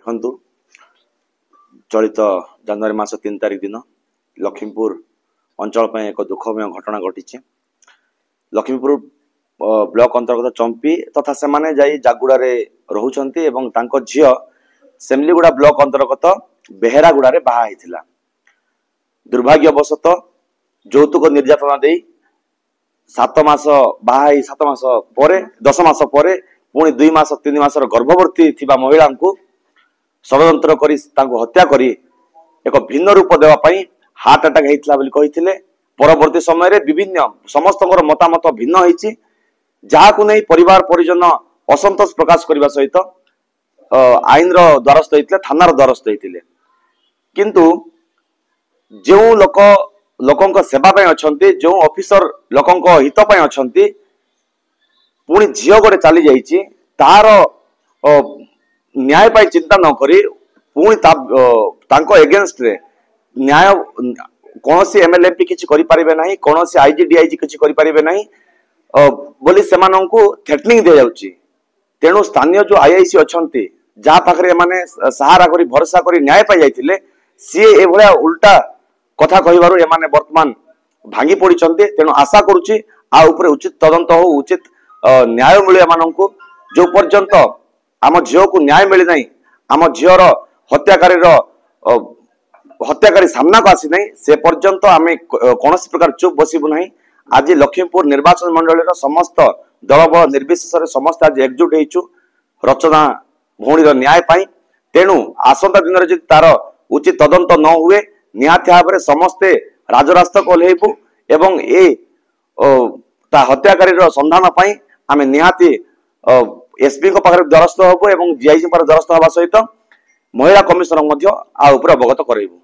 देखु चलित जनवरी मास 3 तारिख दिन लखीमपुर अंचल एक दुखमय घटना घटी। लखीमपुर ब्लॉक अंतर्गत चंपी तथा से माने जाई जागुड़ा रोचंती एवं तांको झियो सेमलीगुड़ा ब्लॉक अंतर्गत बेहेरागुड़ा रे बाहा हिथिला। दुर्भाग्यवशत यौतुक निर्यातना दे 7 मास बाहा 7 मास परे 10 मास परे पुणी 2 मास 3 मासर गर्भवती थिबा महिला को षड्यंत्र करी तांको हत्या करी एक भिन्न रूप देवा पई हार्ट अटैक हेइतला बोली कहिथिले। परवर्ती समय रे विभिन्न समस्तଙ୍କର मतामत भिन्न होईची, जाहाकु नै परिवार परिजन असंतोष प्रकाश करबा सहित आईन रो द्वारस्थ होइतले, थाना रो द्वारस्थ होइतले। किंतु जो लोकंक सेवा पई अछंती, जो ऑफिसर लोकंक हित पई अछंती, पुणी झियो गोटे चली जाइची तार न्याय पाई चिंता न करी पुणी तांको एगेंस्ट रे न्याय कौनसी एमएलएमपी किछि करि परिबे नाही, कौनसी आईजी डीआईजी किछि करि परिबे नाही बोली सेमानंकु थ्रेटनिंग दे जाउची। तेणु स्थानीय जो आईआईसी अछंती जा पाखरे माने सहारा करी भरोसा करी न्याय पाई जाइथिले, सी ए भलिया उल्टा कथा कहिबारु एमाने वर्तमान भांगी पड़िचंती। तेणु आशा करूची आ ऊपर उचित तदंत हो, उचित न्याय मिले एमानंकु। जो पर्यंत आम झील को न्याय मिली नहीं, आम झीर हत्याकारी सामना को आसी नहीं, से पर्यंत आम कौन प्रकार चुप बसबू ना। आज लखीमपुर निर्वाचन मंडल समस्त दल बल निर्विशेष समस्त आज एकजुट होइछु रचना भौणीर न्याय पाई। तेणु आसंता दिन में तार उचित तदंत न हुए निहाती भाव में समस्ते राजरास्ता को ओह्लैबू एवं ए हत्याकारी संधान पाई आम निहाती एसपी को पाखरे द्वारस्थ हबु एवं जीआईजी पर द्वारस्थ हवा सहित महिला कमिशनर अवगत कराइबू।